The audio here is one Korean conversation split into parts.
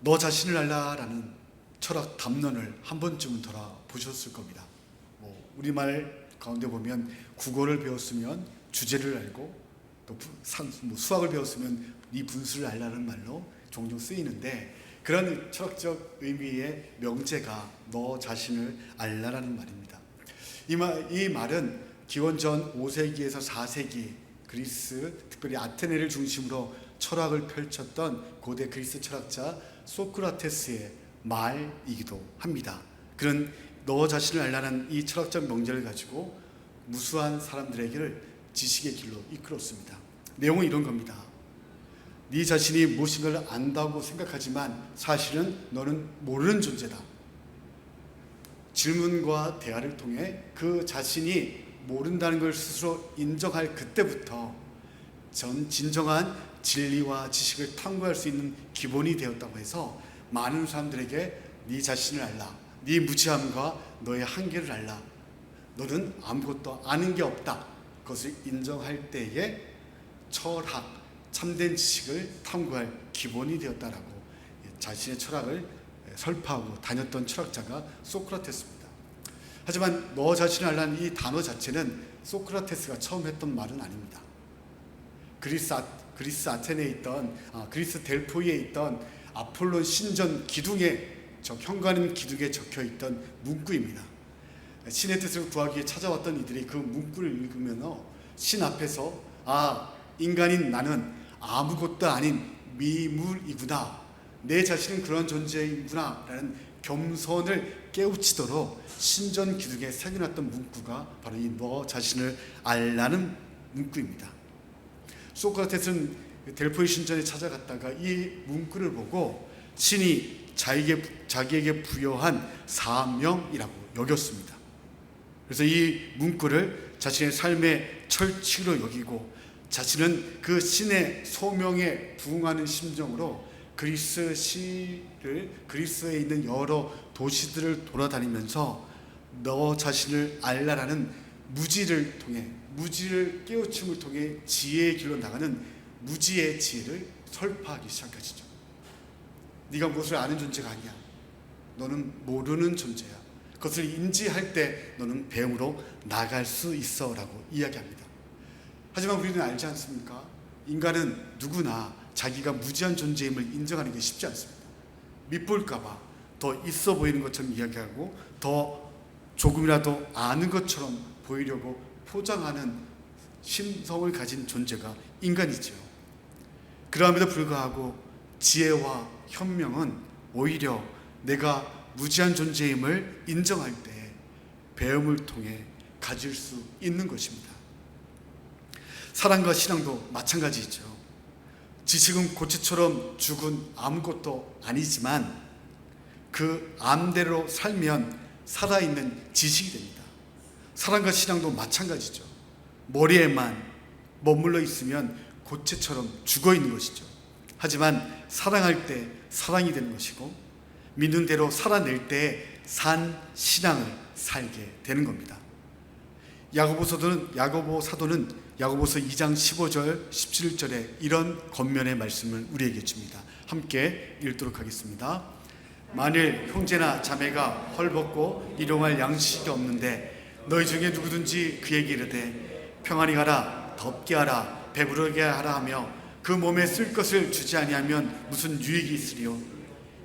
너 자신을 알라라는 철학 담론을 한 번쯤은 돌아보셨을 겁니다. 우리말 가운데 보면 국어를 배웠으면 주제를 알고 또 수학을 배웠으면 네 분수를 알라는 말로 종종 쓰이는데, 그런 철학적 의미의 명제가 너 자신을 알라라는 말입니다. 이 말은 기원전 5세기에서 4세기 그리스, 특별히 아테네를 중심으로 철학을 펼쳤던 고대 그리스 철학자 소크라테스의 말이기도 합니다. 그런 너 자신을 알라는 이 철학적 명제를 가지고 무수한 사람들에게를 지식의 길로 이끌었습니다. 내용은 이런 겁니다. 네 자신이 무엇인가를 안다고 생각하지만 사실은 너는 모르는 존재다. 질문과 대화를 통해 그 자신이 모른다는 걸 스스로 인정할 그때부터 진정한 진리와 지식을 탐구할 수 있는 기본이 되었다고 해서 많은 사람들에게 네 자신을 알라, 네 무지함과 너의 한계를 알라, 너는 아무것도 아는 게 없다, 그것을 인정할 때에 철학, 참된 지식을 탐구할 기본이 되었다라고 자신의 철학을 설파하고 다녔던 철학자가 소크라테스입니다. 하지만 너 자신을 알라는 이 단어 자체는 소크라테스가 처음 했던 말은 아닙니다. 그리스 아테네에 있던 그리스 델포이에 있던 아폴론 신전 기둥에 현관음 기둥에 적혀 있던 문구입니다. 신의 뜻을 구하기 위해 찾아왔던 이들이 그 문구를 읽으면 신 앞에서 인간인 나는 아무것도 아닌 미물이구나, 내 자신은 그런 존재이구나 라는 겸손을 깨우치도록 신전 기둥에 새겨놨던 문구가 바로 이 너 자신을 알라는 문구입니다. 소크라테스는 델포이 신전에 찾아갔다가 이 문구를 보고 신이 자기에게 부여한 사명이라고 여겼습니다. 그래서 이 문구를 자신의 삶의 철칙으로 여기고 자신은 그 신의 소명에 부응하는 심정으로 그리스에 있는 여러 도시들을 돌아다니면서 너 자신을 알라라는 무지를 깨우침을 통해 지혜의 길로 나가는 무지의 지혜를 설파하기 시작하시죠. 네가 무엇을 아는 존재가 아니야. 너는 모르는 존재야. 그것을 인지할 때 너는 배움으로 나갈 수 있어 라고 이야기합니다. 하지만 우리는 알지 않습니까? 인간은 누구나 자기가 무지한 존재임을 인정하는 게 쉽지 않습니다. 밉볼까봐 더 있어 보이는 것처럼 이야기하고 더 조금이라도 아는 것처럼 보이려고 포장하는 심성을 가진 존재가 인간이죠. 그럼에도 불구하고 지혜와 현명은 오히려 내가 무지한 존재임을 인정할 때 배움을 통해 가질 수 있는 것입니다. 사랑과 신앙도 마찬가지죠. 지식은 고치처럼 죽은 아무것도 아니지만 그 암대로 살면 살아있는 지식이 됩니다. 사랑과 신앙도 마찬가지죠. 머리에만 머물러 있으면 고체처럼 죽어 있는 것이죠. 하지만 사랑할 때 사랑이 되는 것이고 믿는 대로 살아낼 때 산 신앙을 살게 되는 겁니다. 야고보 사도는 야고보서 2장 15절 17절에 이런 겉면의 말씀을 우리에게 줍니다. 함께 읽도록 하겠습니다. 만일 형제나 자매가 헐벗고 일용할 양식이 없는데 너희 중에 누구든지 그에게 이르되 평안히 가라, 덥게 하라, 배부르게 하라 하며 그 몸에 쓸 것을 주지 아니하면 무슨 유익이 있으리요.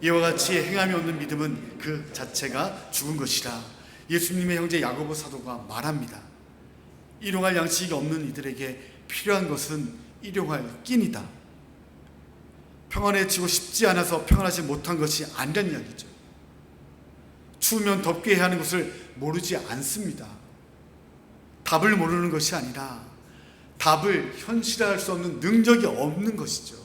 이와 같이 행함이 없는 믿음은 그 자체가 죽은 것이라. 예수님의 형제 야고보 사도가 말합니다. 일용할 양식이 없는 이들에게 필요한 것은 일용할 끼니다. 평안해지고 싶지 않아서 평안하지 못한 것이 아니란 이야기죠. 추우면 덥게 해야 하는 것을 모르지 않습니다. 답을 모르는 것이 아니라 답을 현실화할 수 없는 능력이 없는 것이죠.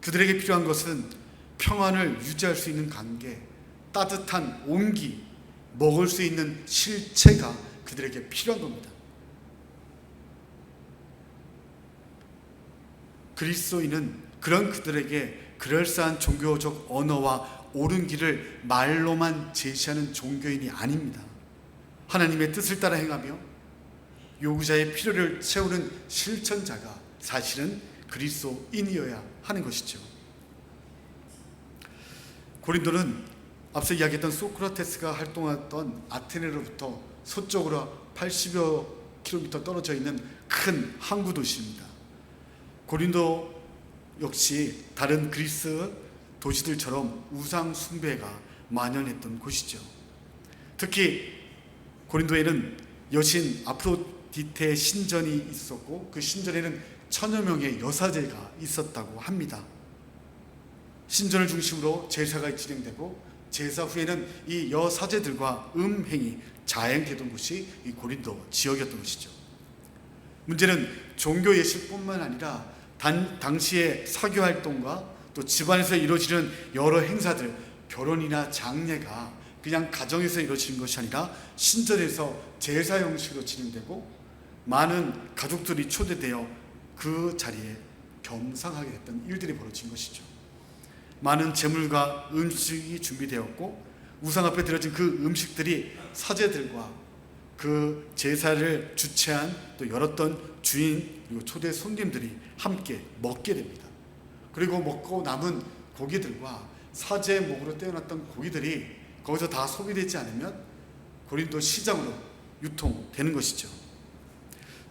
그들에게 필요한 것은 평안을 유지할 수 있는 관계, 따뜻한 온기, 먹을 수 있는 실체가 그들에게 필요한 겁니다. 그리스도인은 그런 그들에게 그럴싸한 종교적 언어와 옳은 길을 말로만 제시하는 종교인이 아닙니다. 하나님의 뜻을 따라 행하며 요구자의 필요를 채우는 실천자가 사실은 그리스도인이어야 하는 것이죠. 고린도는 앞서 이야기했던 소크라테스가 활동했던 아테네로부터 서쪽으로 80여 킬로미터 떨어져 있는 큰 항구 도시입니다. 고린도 역시 다른 그리스 도시들처럼 우상 숭배가 만연했던 곳이죠. 특히 고린도에는 여신 아프로디테 신전이 있었고 그 신전에는 1000여 명의 여사제가 있었다고 합니다. 신전을 중심으로 제사가 진행되고 제사 후에는 이 여사제들과 음행이 자행되던 곳이 이 고린도 지역이었던 것이죠. 문제는 종교 예식뿐만 아니라 당시의 사교 활동과 또 집안에서 이루어지는 여러 행사들, 결혼이나 장례가 그냥 가정에서 이루어지는 것이 아니라 신전에서 제사 형식으로 진행되고 많은 가족들이 초대되어 그 자리에 겸상하게 됐던 일들이 벌어진 것이죠. 많은 제물과 음식이 준비되었고 우상 앞에 드려진 그 음식들이 사제들과 그 제사를 주최한 또 열었던 주인 그리고 초대 손님들이 함께 먹게 됩니다. 그리고 먹고 남은 고기들과 사제 목으로 떼어놨던 고기들이 거기서 다 소비되지 않으면 고린도 시장으로 유통되는 것이죠.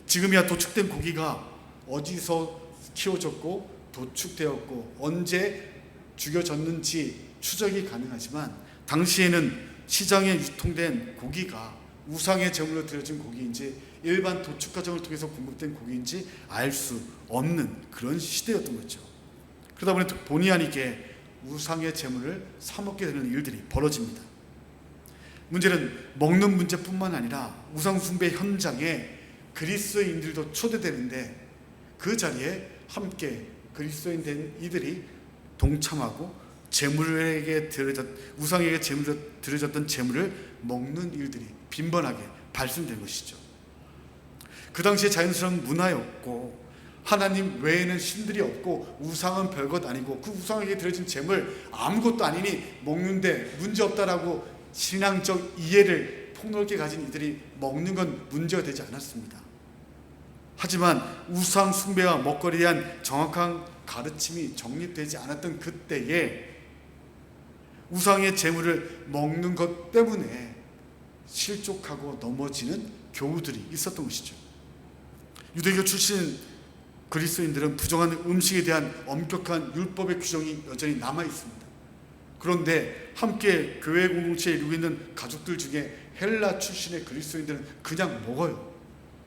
지금이야 도축된 고기가 어디서 키워졌고 도축되었고 언제 죽여졌는지 추적이 가능하지만 당시에는 시장에 유통된 고기가 우상의 제물로 드려진 고기인지 일반 도축 과정을 통해서 공급된 고기인지 알 수 없는 그런 시대였던 거죠. 그러다 보니 본의 아니게 우상의 제물을 사먹게 되는 일들이 벌어집니다. 문제는 먹는 문제뿐만 아니라 우상 숭배 현장에 그리스도인들도 초대되는데 그 자리에 함께 그리스도인 된 이들이 동참하고 우상에게 제물로 드려졌던 제물을 먹는 일들이 빈번하게 발생된 것이죠. 그 당시에 자연스러운 문화였고 하나님 외에는 신들이 없고 우상은 별것 아니고 그 우상에게 드려진 제물 아무것도 아니니 먹는데 문제없다라고 신앙적 이해를 폭넓게 가진 이들이 먹는 건 문제가 되지 않았습니다. 하지만 우상 숭배와 먹거리에 대한 정확한 가르침이 정립되지 않았던 그때에 우상의 제물을 먹는 것 때문에 실족하고 넘어지는 교우들이 있었던 것이죠. 유대교 출신 그리스도인들은 부정한 음식에 대한 엄격한 율법의 규정이 여전히 남아 있습니다. 그런데 함께 교회 공동체에 이루고 있는 가족들 중에 헬라 출신의 그리스도인들은 그냥 먹어요.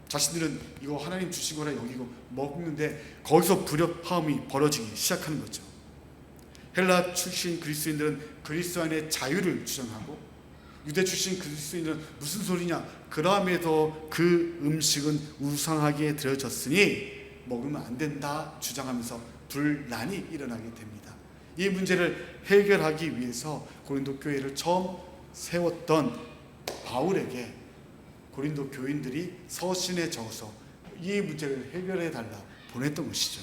자신들은 이거 하나님 주신 거라 여기고 먹는데 거기서 불협화음이 벌어지기 시작하는 거죠. 헬라 출신 그리스도인들은 그리스도 안의 자유를 주장하고 유대 출신 그리스도인들은 무슨 소리냐, 그럼에도 그 음식은 우상하게 드려졌으니 먹으면 안 된다 주장하면서 분란이 일어나게 됩니다. 이 문제를 해결하기 위해서 고린도 교회를 처음 세웠던 바울에게 고린도 교인들이 서신에 적어서 이 문제를 해결해 달라 보냈던 것이죠.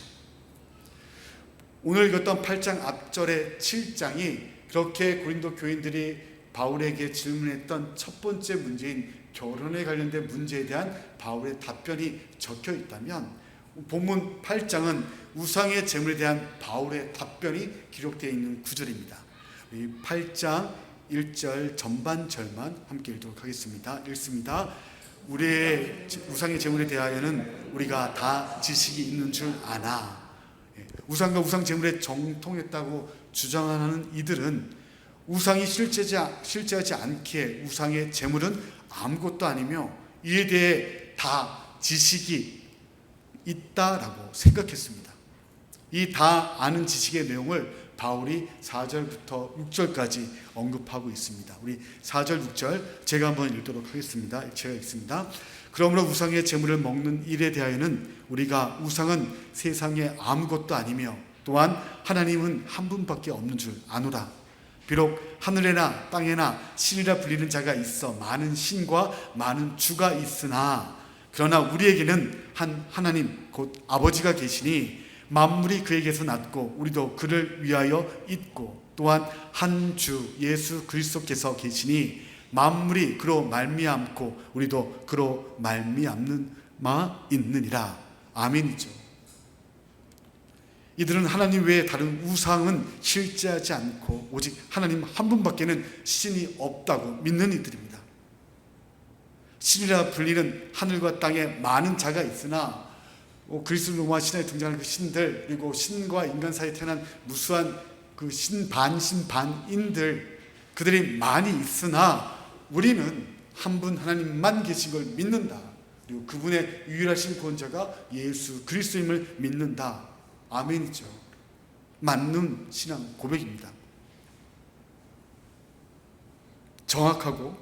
오늘 읽었던 8장 앞절의 7장이 그렇게 고린도 교인들이 바울에게 질문했던 첫 번째 문제인 결혼에 관련된 문제에 대한 바울의 답변이 적혀 있다면 본문 8장은 우상의 제물에 대한 바울의 답변이 기록되어 있는 구절입니다. 이 8장 1절 전반절만 함께 읽도록 하겠습니다. 읽습니다. 우리의 우상의 제물에 대하여는 우리가 다 지식이 있는 줄 아나. 우상과 우상 제물에 정통했다고 주장하는 이들은 우상이 실제하지 않기에 우상의 제물은 아무것도 아니며 이에 대해 다 지식이 있다라고 생각했습니다. 이 다 아는 지식의 내용을 바울이 4절부터 6절까지 언급하고 있습니다. 우리 4절 6절 제가 한번 읽도록 하겠습니다. 제가 읽습니다. 그러므로 우상의 제물을 먹는 일에 대하여는 우리가 우상은 세상에 아무것도 아니며 또한 하나님은 한 분밖에 없는 줄 아노라. 비록 하늘에나 땅에나 신이라 불리는 자가 있어 많은 신과 많은 주가 있으나 그러나 우리에게는 한 하나님 곧 아버지가 계시니 만물이 그에게서 났고 우리도 그를 위하여 있고 또한 한 주 예수 그리스도께서 계시니 만물이 그로 말미암고 우리도 그로 말미암는 마 있느니라. 아멘이죠. 이들은 하나님 외에 다른 우상은 실제하지 않고 오직 하나님 한 분밖에는 신이 없다고 믿는 이들입니다. 신이라 불리는 하늘과 땅에 많은 자가 있으나 그리스 로마 신화에 등장하는 그 신들, 그리고 신과 인간 사이에 태어난 무수한 그 신반인들, 그들이 많이 있으나 우리는 한 분 하나님만 계신 걸 믿는다. 그리고 그분의 유일하신 구원자가 예수 그리스도임을 믿는다. 아멘이죠. 맞는 신앙 고백입니다. 정확하고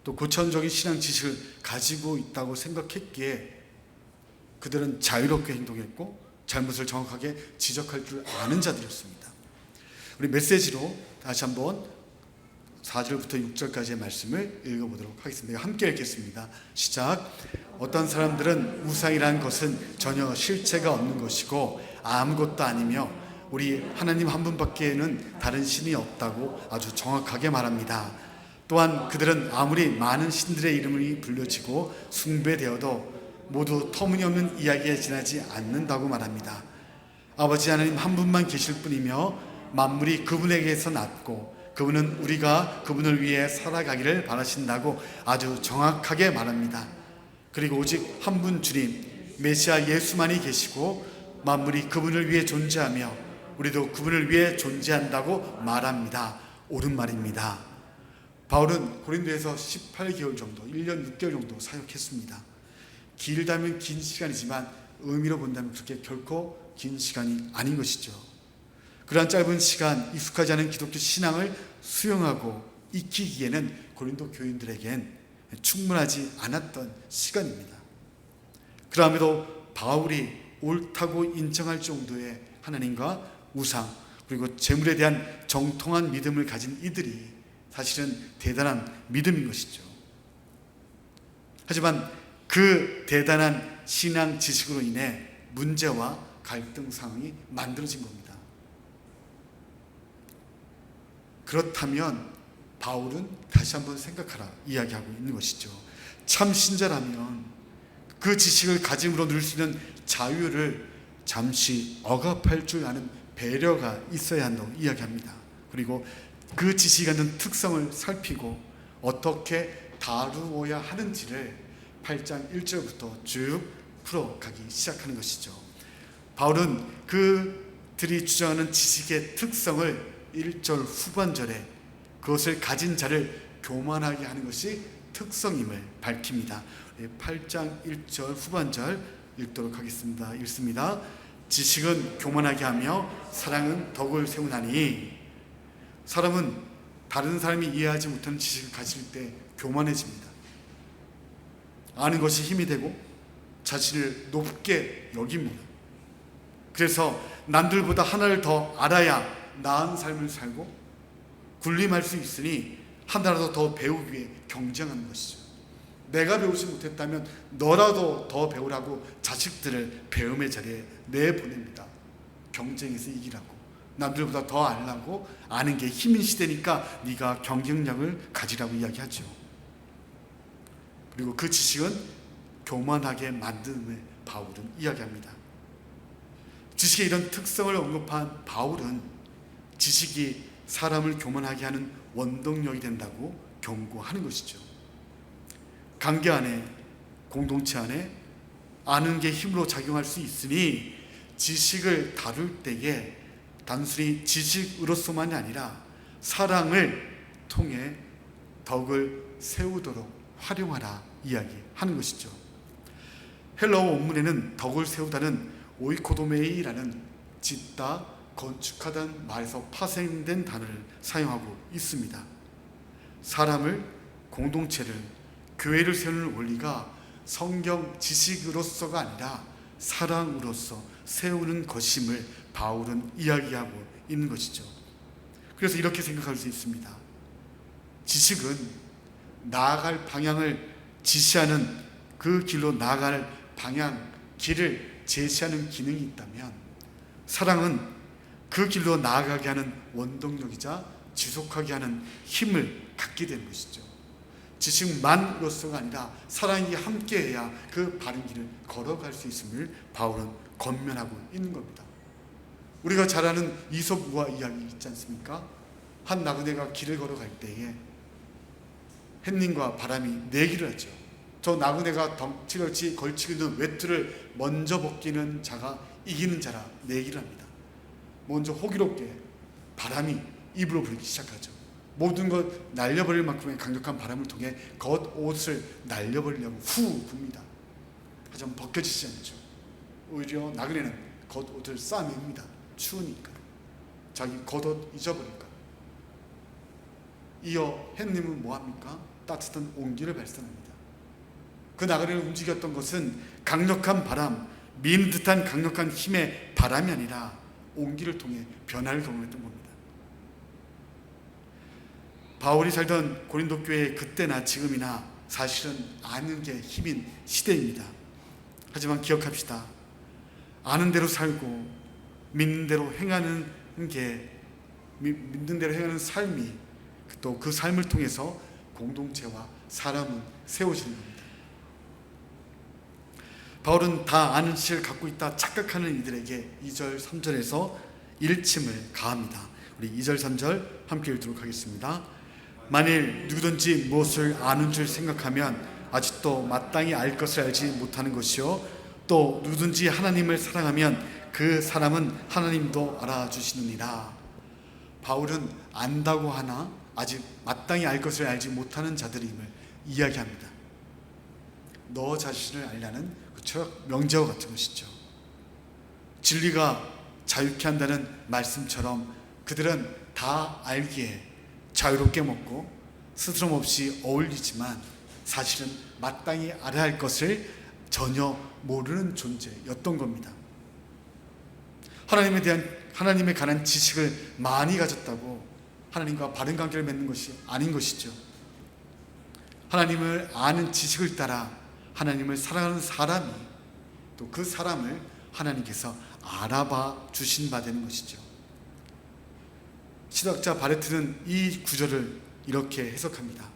또 고차원적인 신앙 지식을 가지고 있다고 생각했기에 그들은 자유롭게 행동했고 잘못을 정확하게 지적할 줄 아는 자들이었습니다. 우리 메시지로 다시 한번 4절부터 6절까지의 말씀을 읽어보도록 하겠습니다. 함께 읽겠습니다. 시작. 어떤 사람들은 우상이라는 것은 전혀 실체가 없는 것이고 아무것도 아니며 우리 하나님 한 분밖에는 다른 신이 없다고 아주 정확하게 말합니다. 또한 그들은 아무리 많은 신들의 이름이 불려지고 숭배되어도 모두 터무니없는 이야기에 지나지 않는다고 말합니다. 아버지 하나님 한 분만 계실 뿐이며 만물이 그분에게서 났고 그분은 우리가 그분을 위해 살아가기를 바라신다고 아주 정확하게 말합니다. 그리고 오직 한 분 주님 메시아 예수만이 계시고 만물이 그분을 위해 존재하며 우리도 그분을 위해 존재한다고 말합니다. 옳은 말입니다. 바울은 고린도에서 18개월 정도, 1년 6개월 정도 사역했습니다. 길다면 긴 시간이지만 의미로 본다면 그렇게 결코 긴 시간이 아닌 것이죠. 그러한 짧은 시간 익숙하지 않은 기독교 신앙을 수용하고 익히기에는 고린도 교인들에겐 충분하지 않았던 시간입니다. 그럼에도 바울이 옳다고 인정할 정도의 하나님과 우상 그리고 재물에 대한 정통한 믿음을 가진 이들이 사실은 대단한 믿음인 것이죠. 하지만 그 대단한 신앙 지식으로 인해 문제와 갈등 상황이 만들어진 겁니다. 그렇다면 바울은 다시 한번 생각하라 이야기하고 있는 것이죠. 참 신자라면 그 지식을 가짐으로 누릴 수 있는 자유를 잠시 억압할 줄 아는 배려가 있어야 한다고 이야기합니다. 그리고 그 지식이 갖는 특성을 살피고 어떻게 다루어야 하는지를 8장 1절부터 쭉 풀어가기 시작하는 것이죠. 바울은 그들이 주장하는 지식의 특성을 1절 후반절에 그것을 가진 자를 교만하게 하는 것이 특성임을 밝힙니다. 8장 1절 후반절 읽도록 하겠습니다. 읽습니다. 지식은 교만하게 하며 사랑은 덕을 세우나니. 사람은 다른 사람이 이해하지 못하는 지식을 가질 때 교만해집니다. 아는 것이 힘이 되고 자신을 높게 여깁니다. 그래서 남들보다 하나를 더 알아야 나은 삶을 살고 군림할 수 있으니 하나라도 더 배우기 위해 경쟁하는 것이죠. 내가 배우지 못했다면 너라도 더 배우라고 자식들을 배움의 자리에 내보냅니다. 경쟁에서 이기라고, 남들보다 더 알라고, 아는 게 힘인 시대니까 네가 경쟁력을 가지라고 이야기하죠. 그리고 그 지식은 교만하게 만듦을 바울은 이야기합니다. 지식의 이런 특성을 언급한 바울은 지식이 사람을 교만하게 하는 원동력이 된다고 경고하는 것이죠. 관계 안에, 공동체 안에 아는 게 힘으로 작용할 수 있으니 지식을 다룰 때에 단순히 지식으로서만이 아니라 사랑을 통해 덕을 세우도록 활용하라 이야기하는 것이죠. 헬라어 원문에는 덕을 세우다는 오이코도메이라는 짓다, 건축하다는 말에서 파생된 단어를 사용하고 있습니다. 사람을, 공동체를, 교회를 세우는 원리가 성경 지식으로서가 아니라 사랑으로서 세우는 것임을 바울은 이야기하고 있는 것이죠. 그래서 이렇게 생각할 수 있습니다. 지식은 나아갈 방향을 지시하는, 그 길로 나아갈 방향, 길을 제시하는 기능이 있다면 사랑은 그 길로 나아가게 하는 원동력이자 지속하게 하는 힘을 갖게 되는 것이죠. 지식만으로서가 아니라 사랑이 함께해야 그 바른 길을 걸어갈 수 있음을 바울은 권면하고 있는 겁니다. 우리가 잘 아는 이솝 우화 이야기 있지 않습니까? 한 나그네가 길을 걸어갈 때에 햇님과 바람이 내기를 하죠. 저 나그네가 덩치같이 걸치고 있는 외투를 먼저 벗기는 자가 이기는 자라 내기를 합니다. 먼저 호기롭게 바람이 입으로 불기 시작하죠. 모든 것 날려버릴 만큼의 강력한 바람을 통해 겉옷을 날려버리려고 후 붑니다. 하지만 벗겨지지 않죠. 오히려 나그네는 겉옷을 싸맵니다. 추우니까, 자기 겉옷 잊어버릴까. 이어 햇님은 뭐합니까? 따뜻한 온기를 발산합니다. 그 나그네를 움직였던 것은 강력한 바람, 미는 듯한 강력한 힘의 바람이 아니라 온기를 통해 변화를 경험했던 겁니다. 바울이 살던 고린도 교회 그때나 지금이나 사실은 아는 게 힘인 시대입니다. 하지만 기억합시다. 아는 대로 살고 믿는 대로 행하는 삶이 또 그 삶을 통해서 공동체와 사람은 세워지는 겁니다. 바울은 다 아는 지식을 갖고 있다 착각하는 이들에게 2절 3절에서 일침을 가합니다. 우리 2절 3절 함께 읽도록 하겠습니다. 만일 누구든지 무엇을 아는 줄 생각하면 아직도 마땅히 알 것을 알지 못하는 것이요, 또 누구든지 하나님을 사랑하면 그 사람은 하나님도 알아주시느니라. 바울은 안다고 하나 아직 마땅히 알 것을 알지 못하는 자들임을 이야기합니다. 너 자신을 알라는 그 철학 명제와 같은 것이죠. 진리가 자유케 한다는 말씀처럼 그들은 다 알기에 자유롭게 먹고 스스럼 없이 어울리지만 사실은 마땅히 알아야 할 것을 전혀 모르는 존재였던 겁니다. 하나님에 관한 지식을 많이 가졌다고 하나님과 바른 관계를 맺는 것이 아닌 것이죠. 하나님을 아는 지식을 따라 하나님을 사랑하는 사람이 또 그 사람을 하나님께서 알아봐 주신 바 되는 것이죠. 신학자 바레트는 이 구절을 이렇게 해석합니다.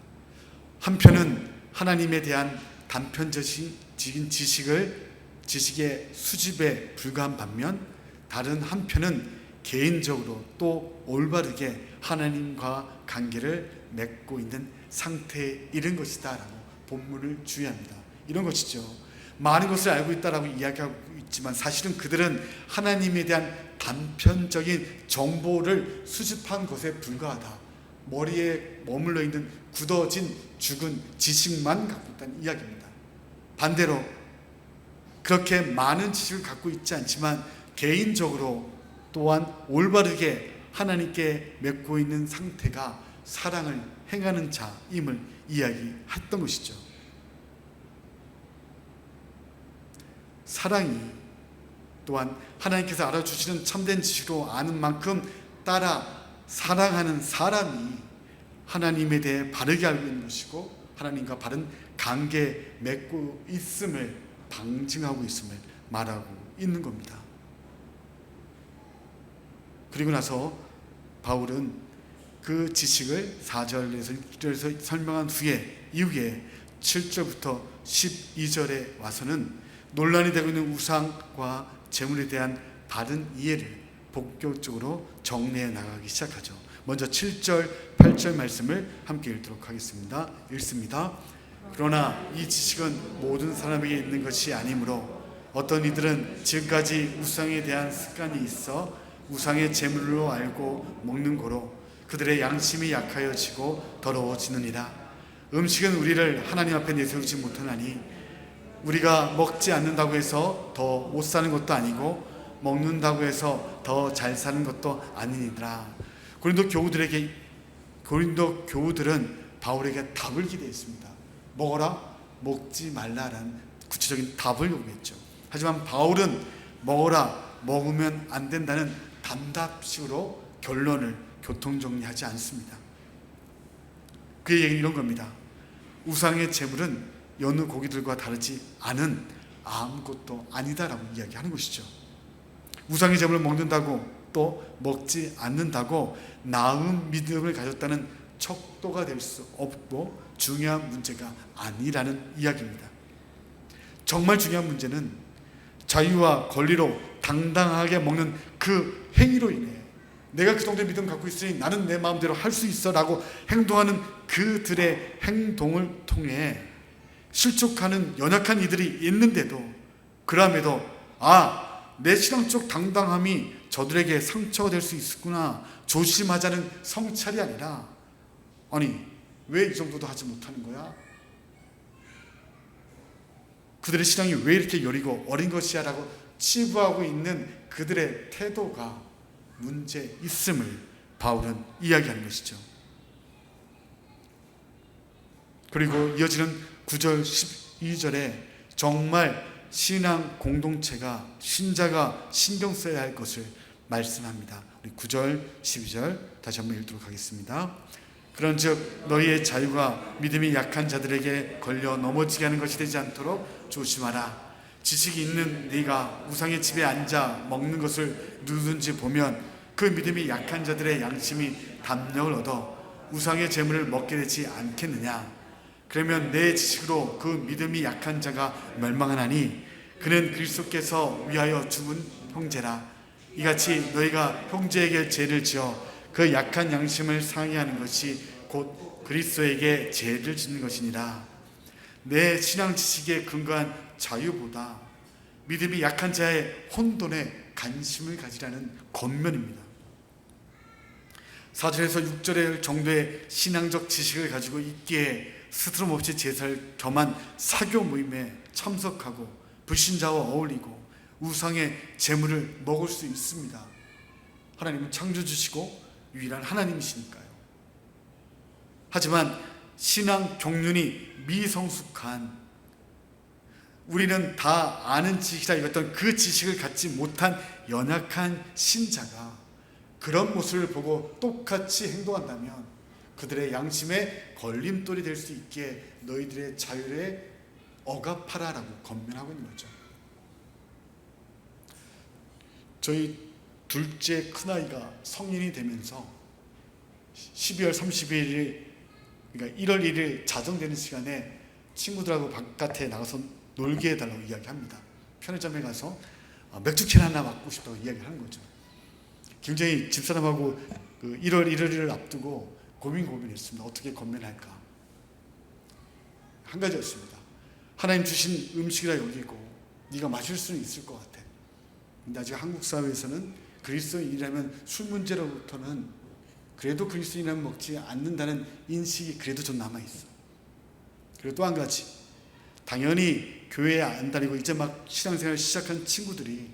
한편은 하나님에 대한 단편적인 지식의 수집에 불과한 반면, 다른 한편은 개인적으로 또 올바르게 하나님과 관계를 맺고 있는 상태에 이른 것이다 라고 본문을 주의합니다. 이런 것이죠. 많은 것을 알고 있다라고 이야기하고 있지만 사실은 그들은 하나님에 대한 단편적인 정보를 수집한 것에 불과하다. 머리에 머물러 있는 굳어진 죽은 지식만 갖고 있다는 이야기입니다. 반대로 그렇게 많은 지식을 갖고 있지 않지만 개인적으로 또한 올바르게 하나님께 맺고 있는 상태가 사랑을 행하는 자임을 이야기했던 것이죠. 사랑이 또한 하나님께서 알아주시는 참된 지식으로 아는 만큼 따라 사랑하는 사람이 하나님에 대해 바르게 알고 있는 것이고 하나님과 바른 관계 맺고 있음을 방증하고 있음을 말하고 있는 겁니다. 그리고 나서 바울은 그 지식을 4절에서 1절에서 설명한 이후에 7절부터 12절에 와서는 논란이 되고 있는 우상과 재물에 대한 바른 이해를 본격적으로 정리해 나가기 시작하죠. 먼저 7절, 8절 말씀을 함께 읽도록 하겠습니다. 읽습니다. 그러나 이 지식은 모든 사람에게 있는 것이 아니므로 어떤 이들은 지금까지 우상에 대한 습관이 있어 우상의 재물로 알고 먹는 고로 그들의 양심이 약하여지고 더러워지느니라. 음식은 우리를 하나님 앞에 내세우지 못하나니 우리가 먹지 않는다고 해서 더 못 사는 것도 아니고 먹는다고 해서 더 잘 사는 것도 아니니라. 고린도 교우들은 바울에게 답을 기대했습니다. 먹어라, 먹지 말라라는 구체적인 답을 요구했죠. 하지만 바울은 먹어라, 먹으면 안 된다는 단답식으로 결론을 교통정리하지 않습니다. 그의 얘기는 이런 겁니다. 우상의 재물은 여느 고기들과 다르지 않은 아무것도 아니다라고 이야기하는 것이죠. 우상의 재물을 먹는다고 또 먹지 않는다고 나은 믿음을 가졌다는 척도가 될 수 없고 중요한 문제가 아니라는 이야기입니다. 정말 중요한 문제는 자유와 권리로 당당하게 먹는 그 행위로 인해 내가 그 정도의 믿음 갖고 있으니 나는 내 마음대로 할 수 있어 라고 행동하는 그들의 행동을 통해 실족하는 연약한 이들이 있는데도, 그럼에도 내 신앙적 당당함이 저들에게 상처가 될 수 있구나 조심하자는 성찰이 아니라, 아니 왜 이 정도도 하지 못하는 거야? 그들의 신앙이 왜 이렇게 여리고 어린 것이야 라고 치부하고 있는 그들의 태도가 문제 있음을 바울은 이야기하는 것이죠. 그리고 이어지는 9절 12절에 정말 신앙 공동체가, 신자가 신경 써야 할 것을 말씀합니다. 우리 9절 12절 다시 한번 읽도록 하겠습니다. 그런즉 너희의 자유가 믿음이 약한 자들에게 걸려 넘어지게 하는 것이 되지 않도록 조심하라. 지식이 있는 네가 우상의 집에 앉아 먹는 것을 누구든지 보면 그 믿음이 약한 자들의 양심이 담력을 얻어 우상의 재물을 먹게 되지 않겠느냐. 그러면 내 지식으로 그 믿음이 약한 자가 멸망하나니 그는 그리스도께서 위하여 죽은 형제라. 이같이 너희가 형제에게 죄를 지어 그 약한 양심을 상해하는 것이 곧 그리스도에게 죄를 짓는 것이니라. 내 신앙 지식에 근거한 자유보다 믿음이 약한 자의 혼돈에 관심을 가지라는 권면입니다. 4절에서 6절의 정도의 신앙적 지식을 가지고 있기에 스스럼없이 제사를 겸한 사교 모임에 참석하고 불신자와 어울리고 우상의 재물을 먹을 수 있습니다. 하나님은 창조주시고 유일한 하나님이시니까요. 하지만 신앙 경륜이 미성숙한, 우리는 다 아는 지식이라 여겼던 그 지식을 갖지 못한 연약한 신자가 그런 모습을 보고 똑같이 행동한다면 그들의 양심에 걸림돌이 될 수 있기에 너희들의 자유에 억압하라 라고 권면하고 있는 거죠. 저희 둘째 큰아이가 성인이 되면서 12월 31일, 그러니까 1월 1일 자정되는 시간에 친구들하고 바깥에 나가서 놀게 해달라고 이야기합니다. 편의점에 가서 맥주캔 하나 맞고 싶다고 이야기를 하는 거죠. 굉장히 집사람하고 그 1월 1일을 앞두고 고민했습니다. 어떻게 권면할까? 한 가지였습니다. 하나님 주신 음식이라 여기고 네가 마실 수는 있을 것 같아. 근데 아직 한국 사회에서는 그리스도인이라면 술 문제로부터는 그래도 그리스도인이라면 먹지 않는다는 인식이 그래도 좀 남아있어. 그리고 또 한 가지, 당연히 교회에 안 다니고 이제 막 신앙생활 시작한 친구들이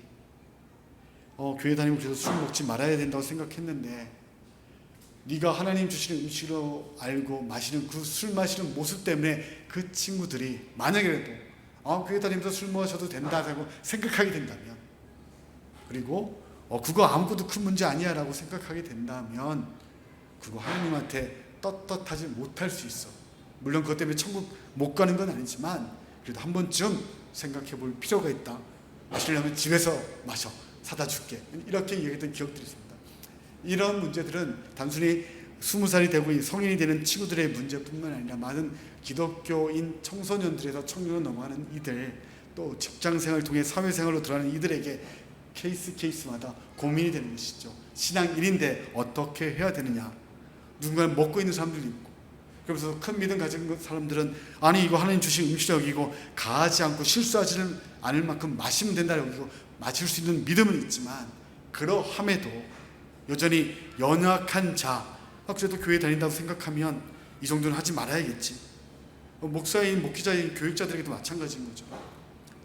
교회 다니고 그래서 술 먹지 말아야 된다고 생각했는데, 네가 하나님 주시는 음식으로 알고 마시는 그 술 마시는 모습 때문에 그 친구들이 만약에라도 교회 다니면서 술 마셔도 된다고 생각하게 된다면, 그리고 그거 아무것도 큰 문제 아니야 라고 생각하게 된다면 그거 하나님한테 떳떳하지 못할 수 있어. 물론 그것 때문에 천국 못 가는 건 아니지만 그래도 한 번쯤 생각해 볼 필요가 있다. 마시려면 집에서 마셔, 사다 줄게, 이렇게 얘기했던 기억들이 있습니다. 이런 문제들은 단순히 20살이 되고 성인이 되는 친구들의 문제뿐만 아니라 많은 기독교인 청소년들에서 청년으로 넘어가는 이들, 또 직장생활을 통해 사회생활로 들어가는 이들에게 케이스마다 고민이 되는 것이죠. 신앙인인데 어떻게 해야 되느냐. 누군가를 먹고 있는 사람들도 있고, 그러면서 큰 믿음 가진 사람들은 아니 이거 하나님 주신 음식이라고 여기고 가하지 않고 실수하지는 않을 만큼 마시면 된다고 여기고 마실 수 있는 믿음은 있지만, 그러함에도 여전히 연약한 자, 그래도 교회 다닌다고 생각하면 이 정도는 하지 말아야겠지. 목사인, 목회자인, 교육자들에게도 마찬가지인 거죠.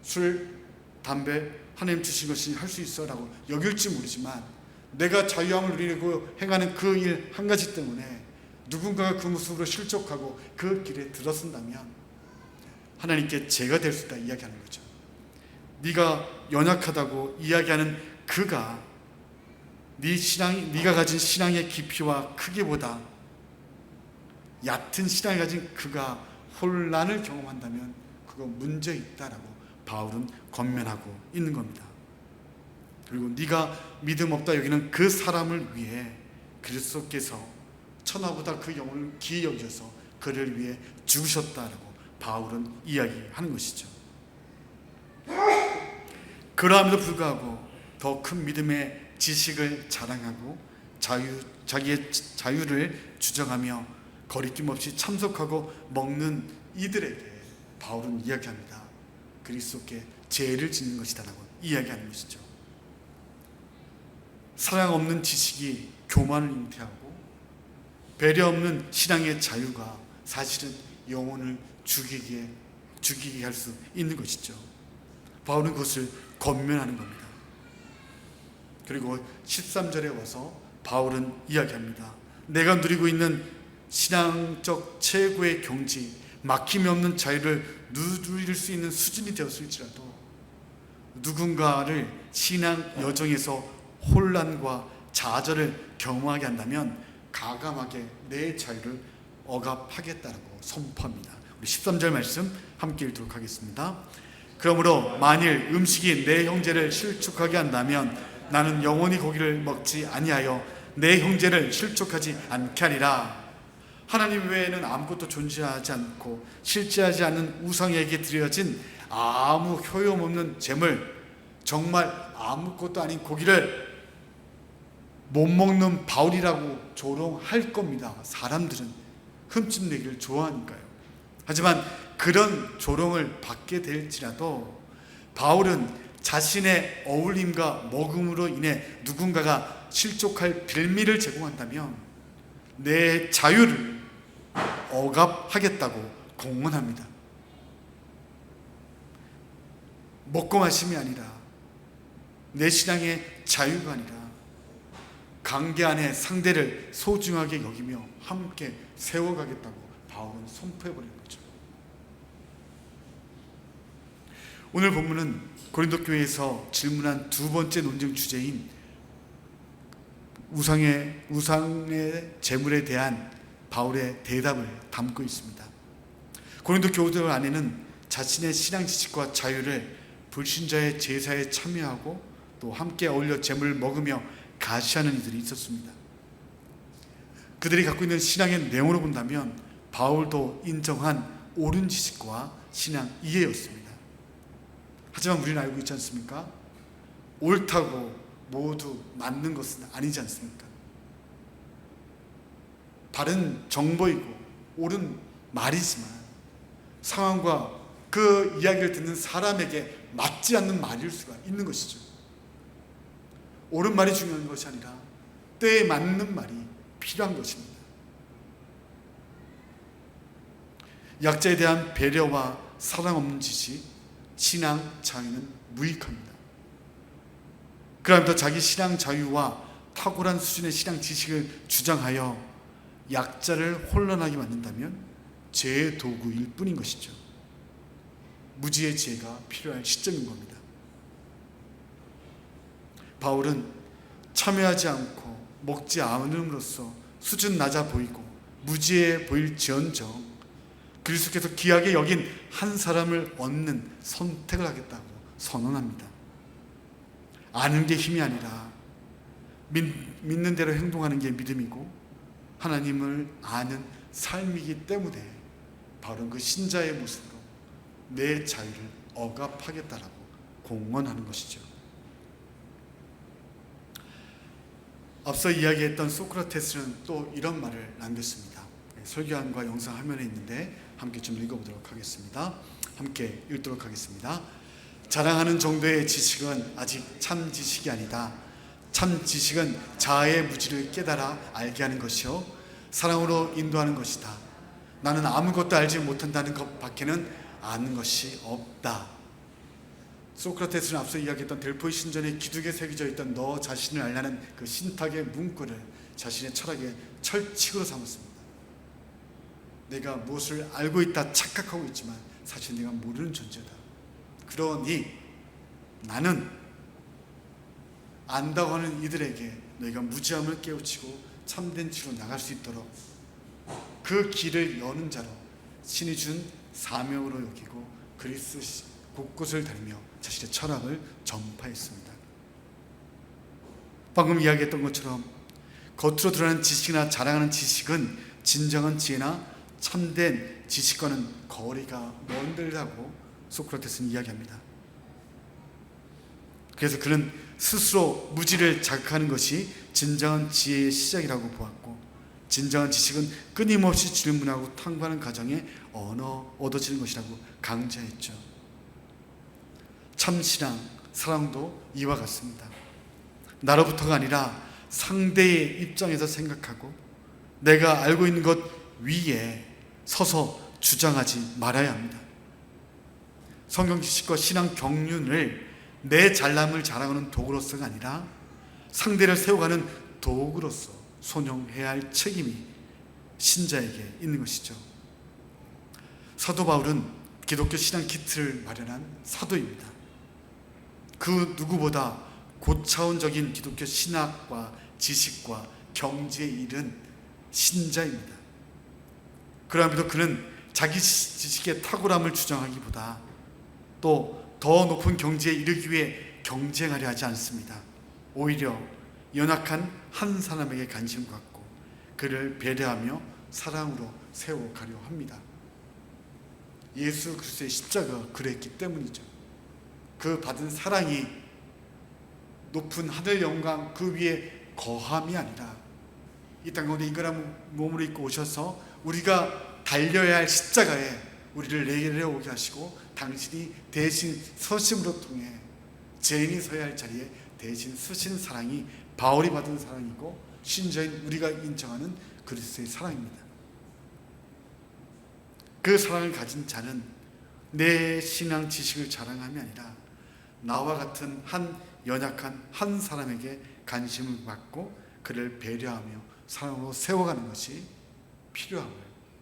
술, 담배 하나님 주신 것이 할 수 있어 라고 여길지 모르지만 내가 자유함을 누리고 행하는 그 일 한 가지 때문에 누군가가 그 모습으로 실족하고 그 길에 들어선다면 하나님께 죄가 될 수 있다 이야기하는 거죠. 네가 연약하다고 이야기하는 그가 네가 가진 신앙의 깊이와 크기보다 얕은 신앙을 가진 그가 혼란을 경험한다면 그거 문제 있다라고 바울은 권면하고 있는 겁니다. 그리고 네가 믿음 없다 여기는 그 사람을 위해 그리스도께서 천하보다 그 영혼을 귀히 여기셔서 그를 위해 죽으셨다라고 바울은 이야기하는 것이죠. 그러함에도 불구하고 더 큰 믿음의 지식을 자랑하고 자기의 자유를 주장하며 거리낌 없이 참석하고 먹는 이들에게 바울은 이야기합니다. 그리스도께 죄를 짓는 것이다라고 이야기하는 것이죠. 사랑 없는 지식이 교만을 잉태하고 배려 없는 신앙의 자유가 사실은 영혼을 죽이게 할 수 있는 것이죠. 바울은 그것을 권면하는 겁니다. 그리고 13절에 와서 바울은 이야기합니다. 내가 누리고 있는 신앙적 최고의 경지, 막힘이 없는 자유를 누릴 수 있는 수준이 되었을지라도 누군가를 신앙 여정에서 혼란과 좌절을 경험하게 한다면 가감하게 내 자유를 억압하겠다라고 선포합니다. 우리 13절 말씀 함께 읽도록 하겠습니다. 그러므로 만일 음식이 내 형제를 실족하게 한다면 나는 영원히 고기를 먹지 아니하여 내 형제를 실족하지 않게 하리라. 하나님 외에는 아무것도 존재하지 않고 실제하지 않는 우상에게 드려진 아무 효용없는 재물, 정말 아무것도 아닌 고기를 못 먹는 바울이라고 조롱할 겁니다. 사람들은 흠집내기를 좋아하니까요. 하지만 그런 조롱을 받게 될지라도 바울은 자신의 어울림과 먹음으로 인해 누군가가 실족할 빌미를 제공한다면 내 자유를 억압하겠다고 공언합니다. 먹고 마심이 아니라 내 신앙의 자유가 아니라 관계 안에 상대를 소중하게 여기며 함께 세워가겠다고 바울은 선포해버리는 거죠. 오늘 본문은 고린도 교회에서 질문한 두 번째 논쟁 주제인 우상의 재물에 대한 바울의 대답을 담고 있습니다. 고린도 교우들 안에는 자신의 신앙 지식과 자유를 불신자의 제사에 참여하고 또 함께 어울려 재물을 먹으며 가시하는 이들이 있었습니다. 그들이 갖고 있는 신앙의 내용으로 본다면 바울도 인정한 옳은 지식과 신앙 이해였습니다. 하지만 우리는 알고 있지 않습니까? 옳다고 모두 맞는 것은 아니지 않습니까? 바른 정보이고 옳은 말이지만 상황과 그 이야기를 듣는 사람에게 맞지 않는 말일 수가 있는 것이죠. 옳은 말이 중요한 것이 아니라 때에 맞는 말이 필요한 것입니다. 약자에 대한 배려와 사랑 없는 지식, 신앙 자유는 무익합니다. 그러면서 자기 신앙 자유와 탁월한 수준의 신앙 지식을 주장하여 약자를 혼란하게 만든다면 죄의 도구일 뿐인 것이죠. 무지의 지혜가 필요할 시점인 겁니다. 바울은 참여하지 않고 먹지 않음으로써 수준 낮아 보이고 무지해 보일지언정 그리스도께서 귀하게 여긴 한 사람을 얻는 선택을 하겠다고 선언합니다. 아는 게 힘이 아니라 믿는 대로 행동하는 게 믿음이고 하나님을 아는 삶이기 때문에 바로 그 신자의 모습으로 내 자유를 억압하겠다라고 공언하는 것이죠. 앞서 이야기했던 소크라테스는 또 이런 말을 남겼습니다. 설교안과 영상 화면에 있는데 함께 좀 읽어보도록 하겠습니다. 함께 읽도록 하겠습니다. 자랑하는 정도의 지식은 아직 참 지식이 아니다. 참 지식은 자아의 무지를 깨달아 알게 하는 것이요 사랑으로 인도하는 것이다. 나는 아무것도 알지 못한다는 것 밖에는 아는 것이 없다. 소크라테스는 앞서 이야기했던 델포이 신전에 기둥에 새겨져 있던 너 자신을 알라는 그 신탁의 문구를 자신의 철학의 철칙으로 삼았습니다. 내가 무엇을 알고 있다 착각하고 있지만 사실 내가 모르는 존재다. 그러니 나는 안다고 하는 이들에게 너희가 무지함을 깨우치고 참된 치로 나갈 수 있도록 그 길을 여는 자로 신이 준 사명으로 여기고 그리스 곳곳을 다니며 자신의 철학을 전파했습니다. 방금 이야기했던 것처럼 겉으로 드러나는 지식이나 자랑하는 지식은 진정한 지혜나 참된 지식과는 거리가 먼들다고 소크라테스는 이야기합니다. 그래서 그는 스스로 무지를 자극하는 것이 진정한 지혜의 시작이라고 보았고, 진정한 지식은 끊임없이 질문하고 탐구하는 과정에 얻어지는 것이라고 강조했죠. 참신앙, 사랑도 이와 같습니다. 나로부터가 아니라 상대의 입장에서 생각하고 내가 알고 있는 것 위에 서서 주장하지 말아야 합니다. 성경 지식과 신앙 경륜을 내 잘남을 자랑하는 도구로서가 아니라 상대를 세워가는 도구로서 순종해야 할 책임이 신자에게 있는 것이죠. 사도 바울은 기독교 신앙 키트를 마련한 사도입니다. 그 누구보다 고차원적인 기독교 신학과 지식과 경지에 이른 신자입니다. 그럼에도 그는 자기 지식의 탁월함을 주장하기보다 또 더 높은 경지에 이르기 위해 경쟁하려 하지 않습니다. 오히려 연약한 한 사람에게 관심을 갖고 그를 배려하며 사랑으로 세워가려 합니다. 예수 그리스도의 십자가가 그랬기 때문이죠. 그 받은 사랑이 높은 하늘 영광 그 위에 거함이 아니라 이 땅 가운데 인간한 몸으로 입고 오셔서 우리가 달려야 할 십자가에 우리를 내려오게 하시고 당신이 대신 서심으로 통해 죄인이 서야 할 자리에 대신 서신 사랑이 바울이 받은 사랑이고 신자인 우리가 인정하는 그리스도의 사랑입니다. 그 사랑을 가진 자는 내 신앙 지식을 자랑함이 아니라 나와 같은 한 연약한 한 사람에게 관심을 갖고 그를 배려하며 사랑으로 세워가는 것이 필요함을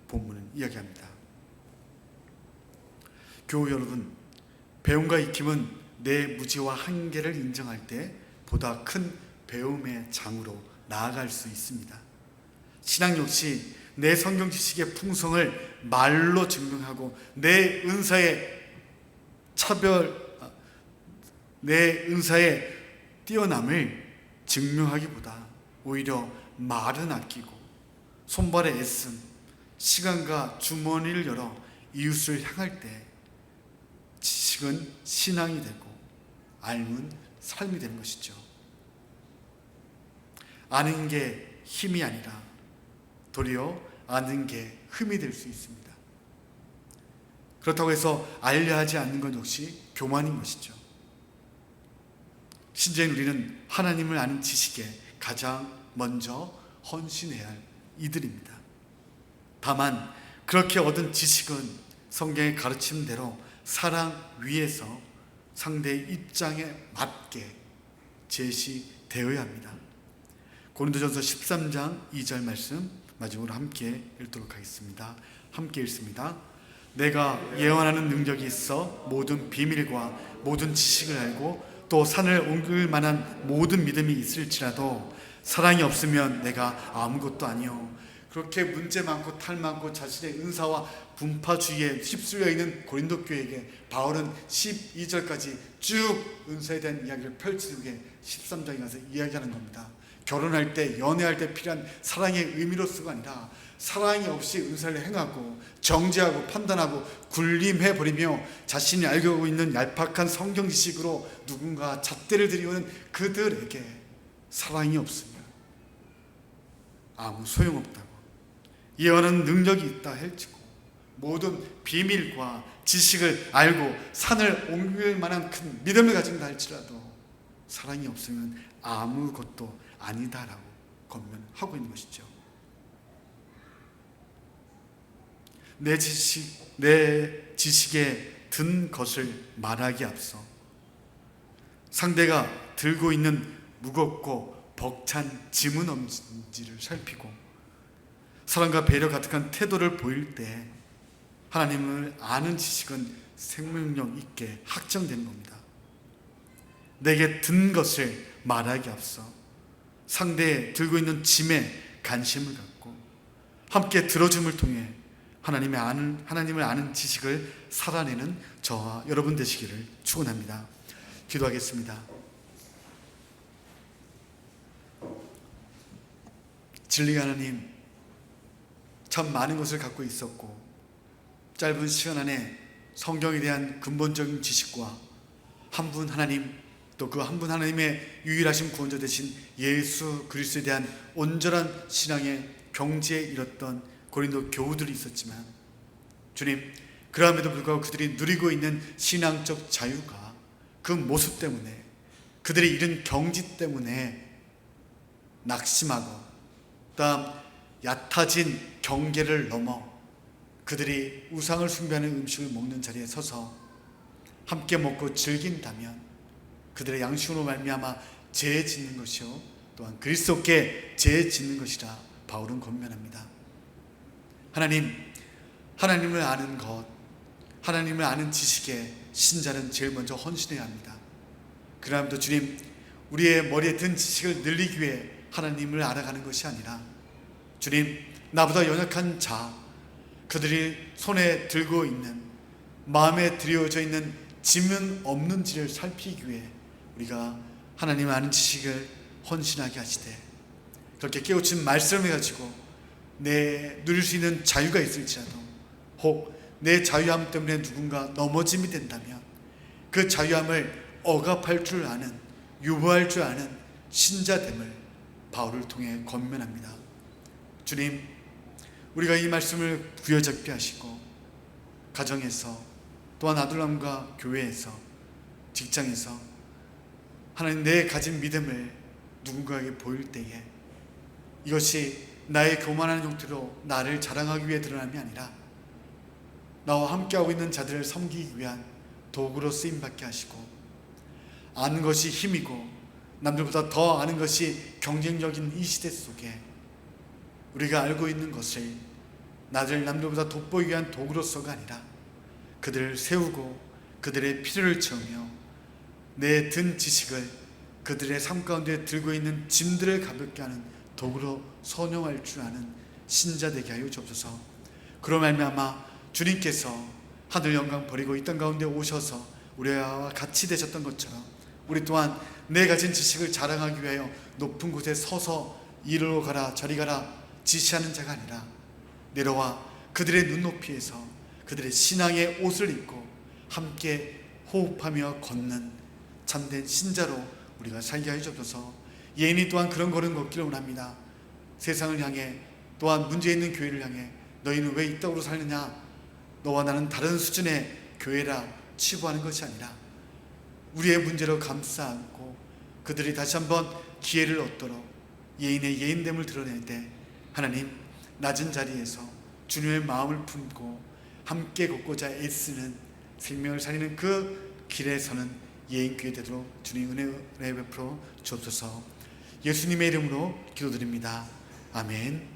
본문은 이야기합니다. 교우 여러분, 배움과 익힘은 내 무지와 한계를 인정할 때 보다 큰 배움의 장으로 나아갈 수 있습니다. 신앙 역시 내 성경 지식의 풍성을 말로 증명하고 내 은사의 뛰어남을 증명하기보다 오히려 말은 아끼고 손발에 애씀, 시간과 주머니를 열어 이웃을 향할 때 지식은 신앙이 되고 알면 삶이 되는 것이죠. 아는 게 힘이 아니라 도리어 아는 게 흠이 될 수 있습니다. 그렇다고 해서 알려 하지 않는 것 역시 교만인 것이죠. 신자인 우리는 하나님을 아는 지식에 가장 먼저 헌신해야 할 이들입니다. 다만 그렇게 얻은 지식은 성경의 가르침대로 사랑 위에서 상대의 입장에 맞게 제시되어야 합니다. 고린도전서 13장 2절 말씀 마지막으로 함께 읽도록 하겠습니다. 함께 읽습니다. 내가 예언하는 능력이 있어 모든 비밀과 모든 지식을 알고 또 산을 옮길 만한 모든 믿음이 있을지라도 사랑이 없으면 내가 아무것도 아니요. 그렇게 문제 많고 탈 많고 자신의 은사와 분파주의에 휩쓸려 있는 고린도 교회에게 바울은 12절까지 쭉 은사에 대한 이야기를 펼치게 13장에 가서 이야기하는 겁니다. 결혼할 때, 연애할 때 필요한 사랑의 의미로서가 아니라 사랑이 없이 은사를 행하고 정죄하고 판단하고 군림해버리며 자신이 알고 있는 얄팍한 성경 지식으로 누군가 잣대를 들이오는 그들에게 사랑이 없으면 아무 소용없다고, 예언하는 능력이 있다 할지고 모든 비밀과 지식을 알고 산을 옮길 만한 큰 믿음을 가진다 할지라도 사랑이 없으면 아무것도 아니다라고 권면하고 있는 것이죠. 내 지식에 든 것을 말하기 앞서 상대가 들고 있는 무겁고 벅찬 짐은 없는지를 살피고 사랑과 배려 가득한 태도를 보일 때 하나님을 아는 지식은 생명력 있게 확정되는 겁니다. 내게 든 것을 말하기 앞서 상대에 들고 있는 짐에 관심을 갖고 함께 들어줌을 통해 하나님을 아는 지식을 살아내는 저와 여러분 되시기를 축원합니다. 기도하겠습니다. 진리 하나님, 참 많은 것을 갖고 있었고 짧은 시간 안에 성경에 대한 근본적인 지식과 한 분 하나님 또 그 한 분 하나님의 유일하신 구원자 되신 예수 그리스도에 대한 온전한 신앙의 경지에 이뤘던 고린도 교우들이 있었지만, 주님, 그럼에도 불구하고 그들이 누리고 있는 신앙적 자유가 그 모습 때문에, 그들이 이른 경지 때문에 낙심하고 또한 얕아진 경계를 넘어 그들이 우상을 숭배하는 음식을 먹는 자리에 서서 함께 먹고 즐긴다면 그들의 양심으로 말미암아 죄 짓는 것이요 또한 그리스도께 죄 짓는 것이라 바울은 권면합니다. 하나님을 아는 것, 하나님을 아는 지식에 신자는 제일 먼저 헌신해야 합니다. 그러함도 주님, 우리의 머리에 든 지식을 늘리기 위해 하나님을 알아가는 것이 아니라, 주님, 나보다 연약한 자, 그들이 손에 들고 있는, 마음에 들여져 있는 짐은 없는지를 살피기 위해 우리가 하나님을 아는 지식을 헌신하게 하시되, 그렇게 깨우친 말씀을 가지고 내 누릴 수 있는 자유가 있을지라도, 혹 내 자유함 때문에 누군가 넘어짐이 된다면 그 자유함을 억압할 줄 아는, 유보할 줄 아는 신자됨을 바울을 통해 권면합니다. 주님, 우리가 이 말씀을 부여잡게 하시고 가정에서, 또한 아들람과 교회에서, 직장에서 하나님 내 가진 믿음을 누군가에게 보일 때에 이것이 나의 교만한 형태로 나를 자랑하기 위해 드러남이 아니라 나와 함께하고 있는 자들을 섬기기 위한 도구로 쓰임받게 하시고, 아는 것이 힘이고 남들보다 더 아는 것이 경쟁적인 이 시대 속에 우리가 알고 있는 것을 나를 남들보다 돋보이기 위한 도구로서가 아니라 그들을 세우고 그들의 필요를 채우며 내 든 지식을 그들의 삶 가운데 들고 있는 짐들을 가볍게 하는 도구로 선용할 줄 아는 신자 되게 하여 주옵소서. 그로 말미암아 주님께서 하늘 영광 버리고 이 땅 가운데 오셔서 우리와 같이 되셨던 것처럼 우리 또한 내 가진 지식을 자랑하기 위하여 높은 곳에 서서 이리로 가라 저리 가라 지시하는 자가 아니라 내려와 그들의 눈높이에서 그들의 신앙의 옷을 입고 함께 호흡하며 걷는 참된 신자로 우리가 살게 하여 주옵소서. 예인이 또한 그런 걸음 걷기를 원합니다. 세상을 향해, 또한 문제 있는 교회를 향해 너희는 왜 이 땅으로 살느냐, 너와 나는 다른 수준의 교회라 치부하는 것이 아니라 우리의 문제로 감싸 안고 그들이 다시 한번 기회를 얻도록 예인의 예인됨을 드러낼 때 하나님, 낮은 자리에서 주님의 마음을 품고 함께 걷고자 애쓰는, 생명을 살리는 그 길에 서는 예인교회 되도록 주님 은혜 베풀어 주옵소서. 예수님의 이름으로 기도드립니다. 아멘.